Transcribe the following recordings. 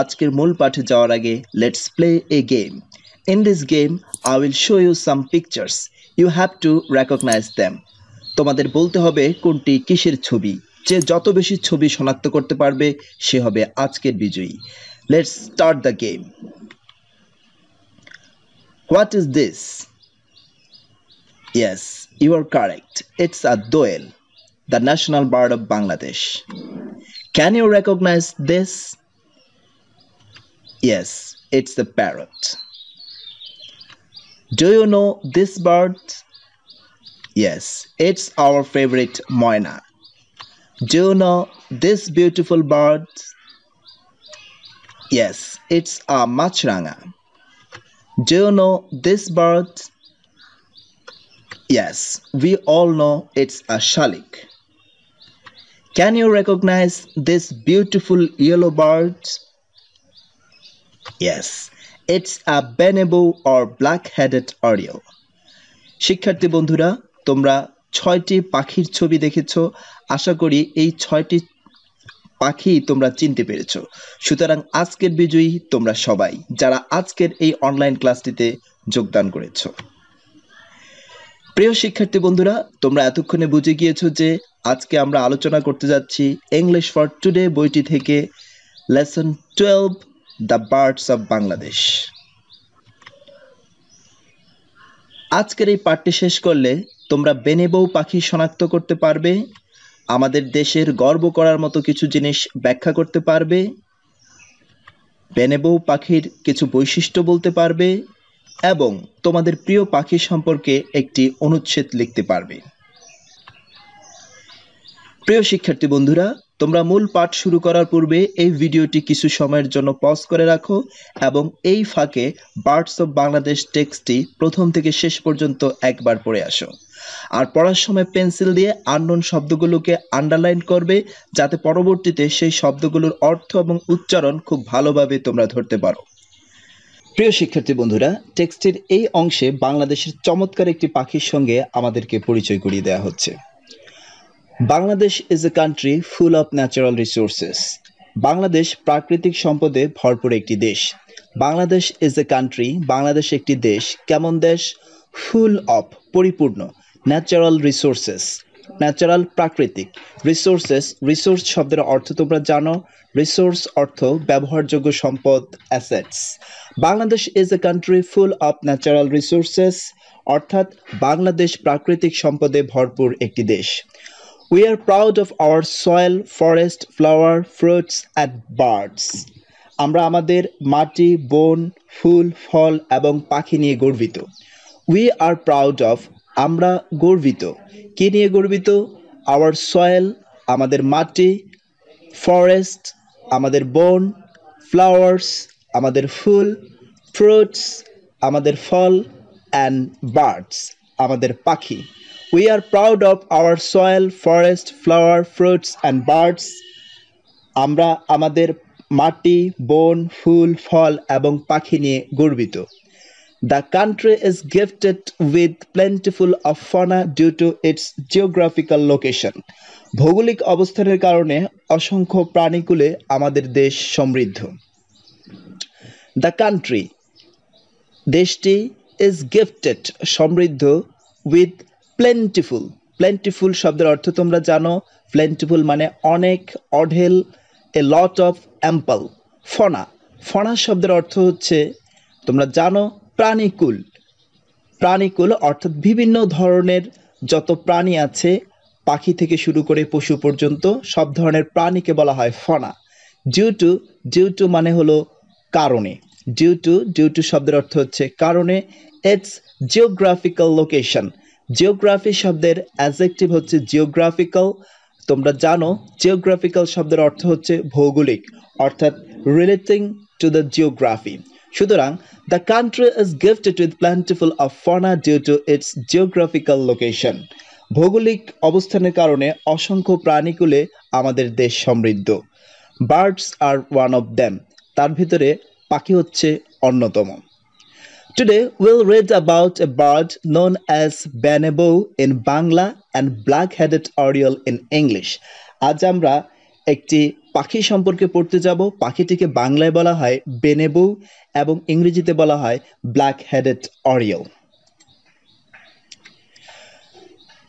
আজকের মূল পাঠে যাওয়ার আগে let's play a game. In this game I will show you some pictures. You have to recognise them. তোমাদের বলতে হবে কোনটি কিসের ছবি। যে যত বেশি ছবি শনাক্ত করতে পারবে সে হবে আজকের বিজয়ী। Let's start the game. What is this? Yes, you are correct. It's a doel, the national bird of Bangladesh. Can you recognize this? Yes, it's the parrot. Do you know this bird? Yes, it's our favorite moina. Do you know this beautiful bird? Yes, it's a machranga. Do you know this bird? Yes, we all know it's a shalik. Can you recognize this beautiful yellow bird? Yes, it's a benebo or black-headed oriole. শিক্ষার্থী বন্ধুরা, তোমরা ৬টি পাখির ছবি দেখেছো। আশা করি এই ৬টি পাখি তোমরা চিনতে পেরেছো। সুতরাং আজকের বিজয়ী তোমরা সবাই, যারা আজকের এই অনলাইন ক্লাসটিতে যোগদান করেছো। প্রিয় শিক্ষার্থী বন্ধুরা, তোমরা এতক্ষণে বুঝে গিয়েছো যে আজকে আমরা আলোচনা করতে যাচ্ছি ইংলিশ ফর টুডে বইটি থেকে lesson 12 the birds of Bangladesh. আজকের এই পাঠটি শেষ করলে তোমরা বেনেবৌ পাখি শনাক্ত করতে পারবে, আমাদের দেশের গর্ব করার মতো কিছু জিনিস ব্যাখ্যা করতে পারবে, বেনেবৌ পাখির কিছু বৈশিষ্ট্য বলতে পারবে এবং তোমাদের প্রিয় পাখি সম্পর্কে একটি অনুচ্ছেদ লিখতে পারবে। প্রিয় শিক্ষার্থী বন্ধুরা, তোমরা মূল পাঠ শুরু করার পূর্বে এই ভিডিওটি কিছু সময়ের জন্য পজ করে রাখো এবং এই ফাঁকে বার্ডস অফ বাংলাদেশ টেক্সটটি প্রথম থেকে শেষ পর্যন্ত একবার পড়ে আসো। আর পড়ার সময় পেন্সিল দিয়ে আননোন শব্দগুলোকে আন্ডারলাইন করবে, যাতে পরবর্তীতে সেই শব্দগুলোর অর্থ এবং উচ্চারণ খুব ভালোভাবে তোমরা ধরতে পারো। প্রিয় শিক্ষার্থী বন্ধুরা, টেক্সটের এই অংশে বাংলাদেশের চমৎকার একটি পাখির সঙ্গে আমাদেরকে পরিচয় করিয়ে দেওয়া হচ্ছে। Bangladesh is a country full of natural resources. Bangladesh প্রাকৃতিক সম্পদে ভরপুর একটি দেশ। Bangladesh is a country, Bangladesh একটি দেশ। কেমন দেশ? ফুল অফ, পরিপূর্ণ, ন্যাচারাল রিসোর্সেস, ন্যাচারাল প্রাকৃতিক, রিসোর্সেস, রিসোর্স শব্দের অর্থ তোমরা জানো। রিসোর্স অর্থ ব্যবহারযোগ্য সম্পদ, assets. Bangladesh is a country full of natural resources, অর্থাৎ বাংলাদেশ প্রাকৃতিক সম্পদে ভরপুর একটি দেশ। We are proud of our soil, forest, flower, fruits and birds. আমরা আমাদের মাটি, বন, ফুল, ফল এবং পাখি নিয়ে গর্বিত। We are proud of, আমরা গর্বিত। কি নিয়ে গর্বিত? Our soil, আমাদের মাটি, forest, আমাদের বন, flowers, আমাদের ফুল, fruits, আমাদের ফল, and birds, আমাদের পাখি। We are proud of our soil, forest, flower, fruits and birds. আমরা আমাদের মাটি, বন, ফুল, ফল এবং পাখি নিয়ে গর্বিত। The country is gifted with plentiful of fauna due to its geographical location. ভৌগোলিক অবস্থানের কারণে অসংখ্য প্রাণীকুলে আমাদের দেশ সমৃদ্ধ। The country, দেশটি, is gifted, সমৃদ্ধ, with প্লেন্টিফুল, প্লেন্টিফুল শব্দের অর্থ তোমরা জানো। প্লেন্টিফুল মানে অনেক, অঢেল, এ লট অফ, অ্যাম্পল। ফনা, ফনা শব্দের অর্থ হচ্ছে তোমরা জানো প্রাণীকুল। প্রাণীকুল অর্থাৎ বিভিন্ন ধরনের যত প্রাণী আছে, পাখি থেকে শুরু করে পশু পর্যন্ত সব ধরনের প্রাণীকে বলা হয় ফনা। ডিউ টু, ডিউ টু মানে হলো কারণে। ডিউ টু, ডিউ টু শব্দের অর্থ হচ্ছে কারণে। ইটস জিওগ্রাফিক্যাল লোকেশন, জিওগ্রাফি শব্দের অ্যাডজেক্টিভ হচ্ছে জিওগ্রাফিক্যাল। তোমরা জানো জিওগ্রাফিক্যাল শব্দের অর্থ হচ্ছে ভৌগোলিক, অর্থাৎ রিলেটিং টু দ্য জিওগ্রাফি। সুতরাং the country is gifted with plentiful of fauna due to its geographical location. ভৌগোলিক অবস্থানের কারণে অসংখ্য প্রাণীকুলে আমাদের দেশ সমৃদ্ধ। Birds are one of them, তার ভিতরে পাখি হচ্ছে অন্যতম। Today we'll read about a bird known as benebow in Bangla and black-headed oriole in English. আজ আমরা একটি পাখি সম্পর্কে পড়তে যাব। পাখিটিকে বাংলায় বলা হয় বেনেবো এবং ইংরেজিতে বলা হয় ব্ল্যাক-হেডেড অরিয়ল।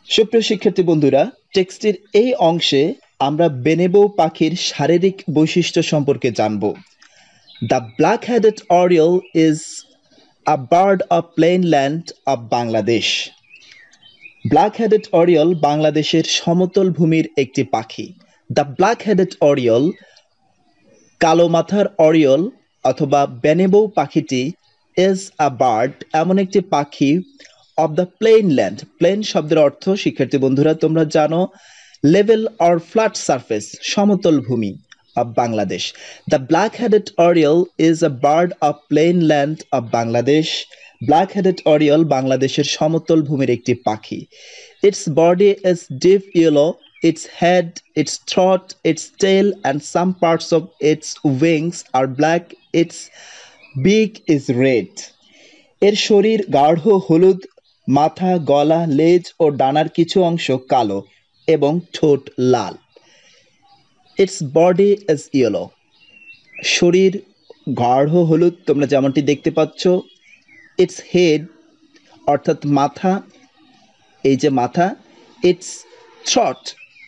সুপ্রিয় শিক্ষার্থী বন্ধুরা, টেক্সটের এই অংশে আমরা বেনেবো পাখির শারীরিক বৈশিষ্ট্য সম্পর্কে জানব। The black-headed oriole is a bird of plainland of Bangladesh. Black-headed oriole বাংলাদেশের সমতল ভূমির একটি পাখি। The black-headed oriole, কালো মাথার অরিয়ল অথবা বেনেবো পাখিটি is a bird, এমন একটি পাখি of the plainland. প্লেন শব্দের অর্থ শিক্ষার্থী বন্ধুরা তোমরা জানো level or flat surface, সমতল ভূমি of Bangladesh. The black-headed oriole is a bird of plainland of Bangladesh. Black-headed oriole বাংলাদেশের সমতল ভূমির একটি পাখি। Its body is deep yellow. Its head, its throat, its tail, and some parts of its wings are black. Its beak is red. এর শরীর গাঢ় হলুদ, মাথা, গলা, লেজ ও ডানার কিছু অংশ কালো এবং ঠোঁট লাল। Its body is yellow. শরীর গাঢ় হলুদ, তোমরা যেমনটি দেখতে পাচ্ছ। Its head অর্থাৎ মাথা, এই যে মাথা। Its throat,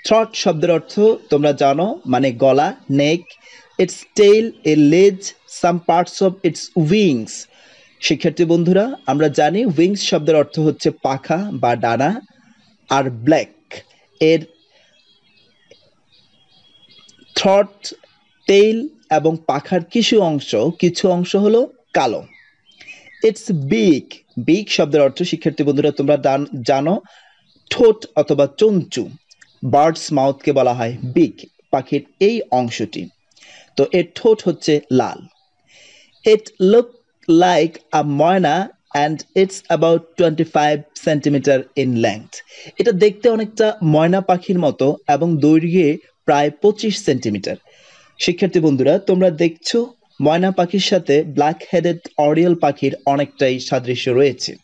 থ্রট শব্দের অর্থ তোমরা জানো মানে গলা, নেক। Its tail, এর লেজ। Some parts of its wings. শিক্ষার্থী বন্ধুরা আমরা জানি উইংস শব্দের অর্থ হচ্ছে পাখা বা ডানা। আর ব্ল্যাক, এর থ্রট, টেইল এবং পাখার কিছু অংশ হলো কালো। ইটস বিক, বিক শব্দের অর্থ শিক্ষার্থী বন্ধুরা তোমরা জানো ঠোঁট অথবা চঞ্চু। বার্ডস মাউথকে বলা হয় বিক, পাখির এই অংশটি। তো এর ঠোঁট হচ্ছে লাল। It look like a myna and it's about 25 centimetre in length. এটা দেখতে অনেকটা ময়না পাখির মতো এবং দৈর্ঘ্যে প্রায় 25 সেন্টিমিটার। শিক্ষার্থী বন্ধুরা তোমরা দেখছো ময়না পাখির সাথে ব্ল্যাক-হেডেড অরিয়ল পাখির অনেকটাই সাদৃশ্য রয়েছে।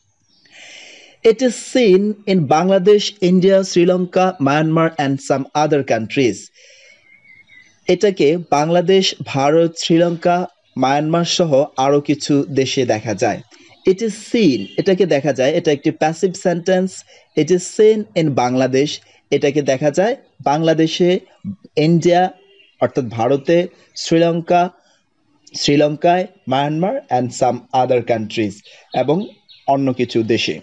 It is seen in Bangladesh, India, Sri Lanka, Myanmar and some other countries. এটাকে বাংলাদেশ, ভারত, শ্রীলঙ্কা, মায়ানমার সহ আরো কিছু দেশে দেখা যায়। It is seen, এটাকে দেখা যায়, এটা একটি passive sentence. It is seen in Bangladesh, এটাকে দেখা যায় বাংলাদেশে, ইন্ডিয়া অর্থাৎ ভারতে, শ্রীলঙ্কায়, Myanmar and some other countries এবং অন্য কিছু দেশে।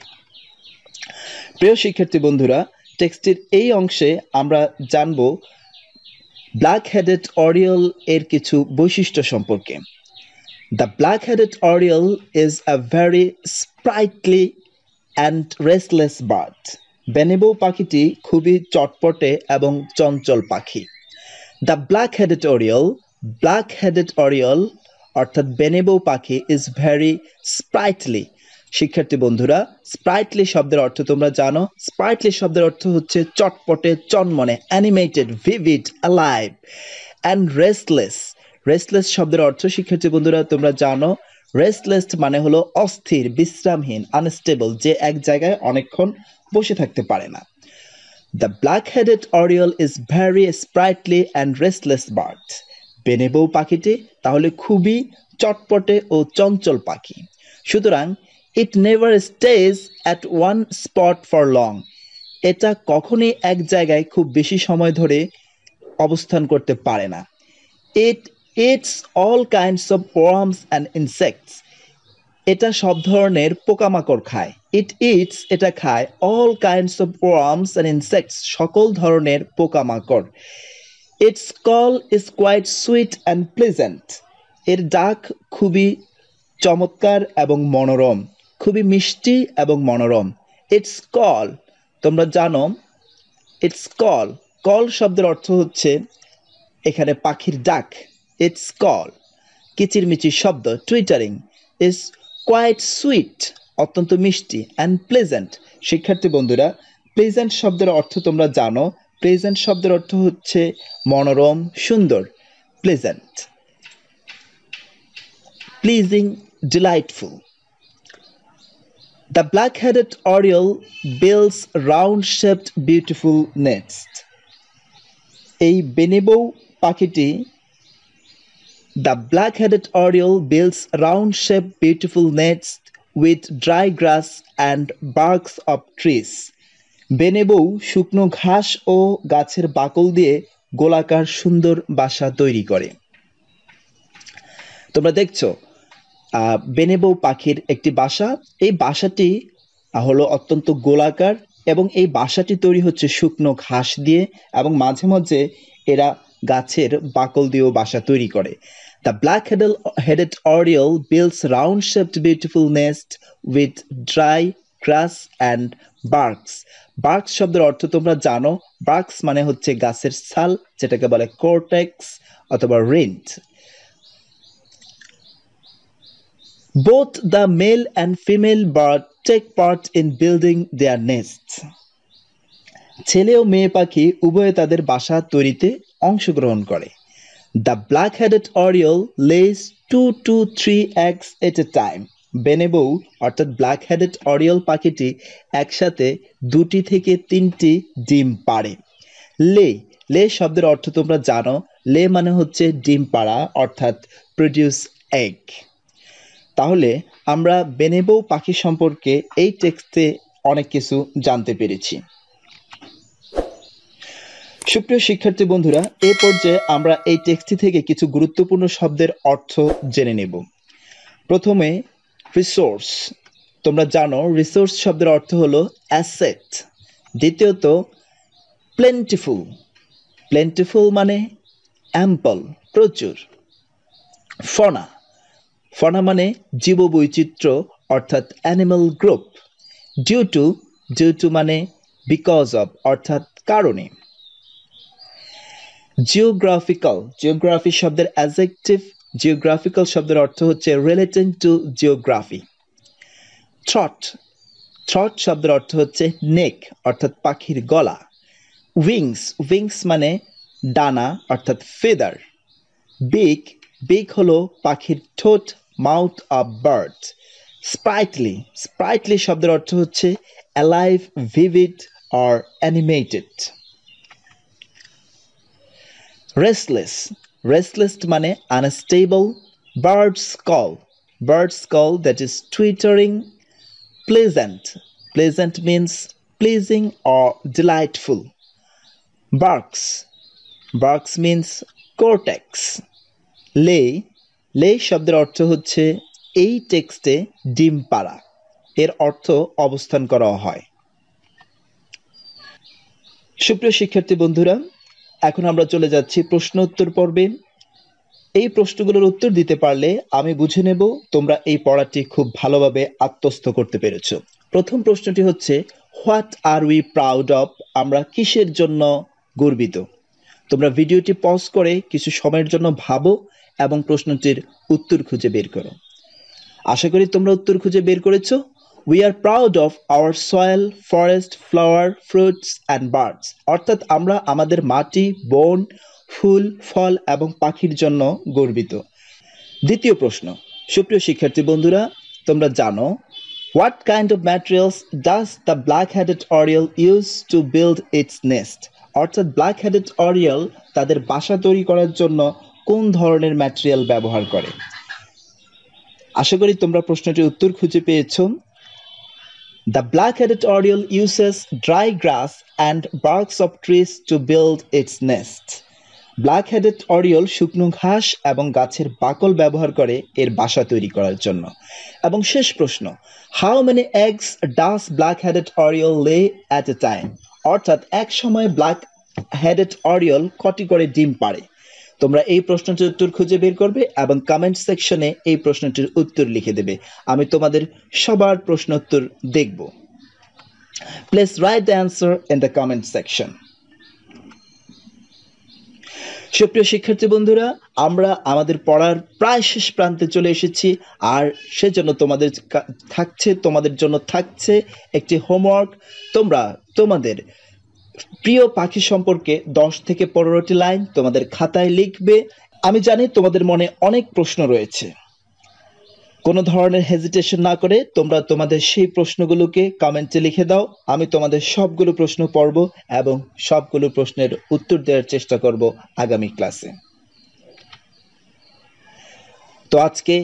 প্রিয় শিক্ষার্থী বন্ধুরা, টেক্সটের এই অংশে আমরা জানব ব্ল্যাক-হেডেড অরিয়ল এর কিছু বৈশিষ্ট্য সম্পর্কে। The black-headed oriole is a very sprightly and restless bird. বেনেবো পাখিটি খুবই চটপটে এবং চঞ্চল পাখি। The black-headed oriole অর্থাৎ বেনেবো পাখি is very sprightly. শিক্ষার্থী বন্ধুরা স্প্রাইটলি শব্দের অর্থ তোমরা জানো। স্প্রাইটলি শব্দের অর্থ হচ্ছে চটপটে, চনমনে, animated, vivid, alive and restless. Restless শব্দের অর্থ শিক্ষার্থী বন্ধুরা তোমরা জানো রেস্টলেস মানে হলো অস্থির, বিশ্রামহীন, আনস্টেবল, যে এক জায়গায় অনেকক্ষণ বসে থাকতে পারে না। The black-headed oriole is very sprightly and restless bird. বেনেবো পাখিটি তাহলে খুবই চটপটে ও চঞ্চল পাখি। সুতরাং it never stays at one spot for long. এটা কখনোই এক জায়গায় খুব বেশি সময় ধরে অবস্থান করতে পারে না। It eats all kinds of worms and insects. এটা সব ধরনের পোকামাকড় খায়। It eats, এটা খায় all kinds of worms and insects, সকল ধরনের পোকামাকড়। Its call is quite sweet and pleasant. এর ডাক খুবই চমৎকার এবং মনোরম, খুবই মিষ্টি এবং মনোরম। Its call, তোমরা জানো its call, কল শব্দের অর্থ হচ্ছে এখানে পাখির ডাক। Its call, কিচিরমিচির শব্দ, টুইটারিং, is quite sweet, অত্যন্ত মিষ্টি, and pleasant. শিক্ষার্থী বন্ধুরা প্লেজেন্ট শব্দের অর্থ তোমরা জানো। প্লেজেন্ট শব্দের অর্থ হচ্ছে মনোরম, সুন্দর। Pleasant, pleasing, delightful. The black-headed oriole builds round-shaped beautiful nests. এই বেনিবো পাখিটি The black-headed oriole builds round-shaped beautiful nests with dry grass and barks of trees. বেনিবো শুকনো ঘাস ও গাছের বাকল দিয়ে গোলাকার সুন্দর বাসা তৈরি করে। তোমরা দেখছো বেনিবো পাখির একটি বাসা। এই বাসাটি হলো অত্যন্ত গোলাকার এবং এই বাসাটি তৈরি হচ্ছে শুকনো ঘাস দিয়ে এবং মাঝে মাঝে এরা গাছের বাকল দিয়েও বাসা তৈরি করে। The black-headed oriole builds round-shaped beautiful nest with dry grass and barks. Barks শব্দের অর্থ তোমরা জানো। barks মানে হচ্ছে গাছের ছাল, যেটাকে বলে কর্টেক্স অথবা rind. Both the male and female bird take part in building their nests. ছেলে ও মেয়ে পাখি উভয়ে তাদের বাসা তৈরিতে অংশগ্রহণ করে। The black-headed oriole lays 2 to 3 eggs at a time. বেনিবো অর্থাৎ black-headed oriole পাখিটি একসাথে 2টি থেকে 3টি ডিম পাড়ে। লে শব্দের অর্থ তোমরা জানো। লে মানে হচ্ছে ডিম পাড়া অর্থাৎ প্রডিউস এগ। তাহলে আমরা বেনিবো পাখি সম্পর্কে এই টেক্সটে অনেক কিছু জানতে পেরেছি। সুপ্রিয় শিক্ষার্থী বন্ধুরা, এই পর্যায়ে আমরা এই টেক্সটটি থেকে কিছু গুরুত্বপূর্ণ শব্দের অর্থ জেনে নেব। প্রথমে রিসোর্স। তোমরা জানো রিসোর্স শব্দের অর্থ হলো অ্যাসেট। দ্বিতীয়ত প্লেন্টিফুল। প্লেন্টিফুল মানে অ্যাম্পল, প্রচুর। ফনা মানে জীববৈচিত্র্য অর্থাৎ অ্যানিমাল গ্রুপ। ডিউ টু মানে বিকজ অফ অর্থাৎ কারণে। জিওগ্রাফি শব্দের অ্যাডজেক্টিভ। জিওগ্রাফিক্যাল শব্দের অর্থ হচ্ছে রিলেটিং টু জিওগ্রাফি। থ্রট শব্দের অর্থ হচ্ছে নেক অর্থাৎ পাখির গলা। উইংস মানে ডানা অর্থাৎ ফেদার। বিক হলো পাখির ঠোঁট, মাউথ অফ বার্ড। স্প্রাইটলি শব্দের অর্থ হচ্ছে alive, vivid or animated. Restless মানে unstable. Birds call that is twittering. Pleasant means pleasing or delightful. Barks means cortex. লে শব্দের অর্থ হচ্ছে এই টেক্সটে ডিম পাড়া। এর অর্থ অবস্থান করা হয়। সুপ্রিয় শিক্ষার্থী বন্ধুরা, এখন আমরা চলে যাচ্ছি প্রশ্ন উত্তর পর্বে। এই প্রশ্নগুলোর উত্তর দিতে পারলে আমি বুঝে নেব তোমরা এই পড়াটি খুব ভালোভাবে আত্মস্থ করতে পেরেছো। প্রথম প্রশ্নটি হচ্ছে what are we proud of? আমরা কিসের জন্য গর্বিত? তোমরা ভিডিওটি পজ করে কিছু সময়ের জন্য ভাবো এবং প্রশ্নটির উত্তর খুঁজে বের করো। আশা করি তোমরা উত্তর খুঁজে বের করেছো। We are proud of our soil, forest, flower, fruits and birds. অর্থাৎ আমরা আমাদের মাটি, বন, ফুল, ফল এবং পাখির জন্য গর্বিত। দ্বিতীয় প্রশ্ন, সুপ্রিয় শিক্ষার্থী বন্ধুরা, তোমরা জানো what kind of materials does the black-headed oriole use to build its nest? অর্থাৎ black-headed oriole তাদের বাসা তৈরি করার জন্য কোন ধরনের ম্যাটেরিয়াল ব্যবহার করে? আশা করি তোমরা প্রশ্নটির উত্তর খুঁজে পেয়েছো। The black-headed oriole uses dry grass and barks of trees to build its nest. Black-headed oriole শুকনো ঘাস এবং গাছের বাকল ব্যবহার করে এর বাসা তৈরি করার জন্য। এবং শেষ প্রশ্ন, how many eggs does black-headed oriole lay at a time? অর্থাৎ এক সময় black-headed oriole কটি করে ডিম পাড়ে? তোমরা এই প্রশ্নটির উত্তর খুঁজে বের করবে এবং কমেন্ট সেকশনে এই প্রশ্নটির উত্তর লিখে দেবে। আমি তোমাদের সবার প্রশ্ন উত্তর দেখব। Please write the answer in the comment section. সুপ্রিয় শিক্ষার্থী বন্ধুরা, আমরা আমাদের পড়ার প্রায় শেষ প্রান্তে চলে এসেছি। আর সেজন্য তোমাদের জন্য থাকছে একটি হোমওয়ার্ক। তোমরা তোমাদের প্রিয় পাখি সম্পর্কে 10 থেকে 15টি লাইন তোমাদের খাতায় লিখবে। আমি জানি তোমাদের মনে অনেক প্রশ্ন রয়েছে। কোনো ধরনের হেজিটেশন না করে তোমরা তোমাদের সেই প্রশ্নগুলোকে কমেন্টে লিখে দাও। আমি তোমাদের সবগুলো প্রশ্ন পড়ব এবং সবগুলো প্রশ্নের উত্তর দেওয়ার চেষ্টা করব আগামী ক্লাসে। তো আজকে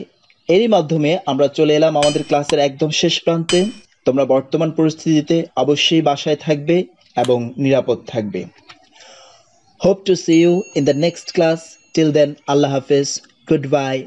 এরই মাধ্যমে আমরা চলে এলাম আমাদের ক্লাসের একদম শেষ প্রান্তে। তোমরা বর্তমান পরিস্থিতিতে অবশ্যই বাসায় থাকবে এবং নিরাপদ থাকবে। Hope to see you in the next class. Till then, Allah Hafiz. Goodbye.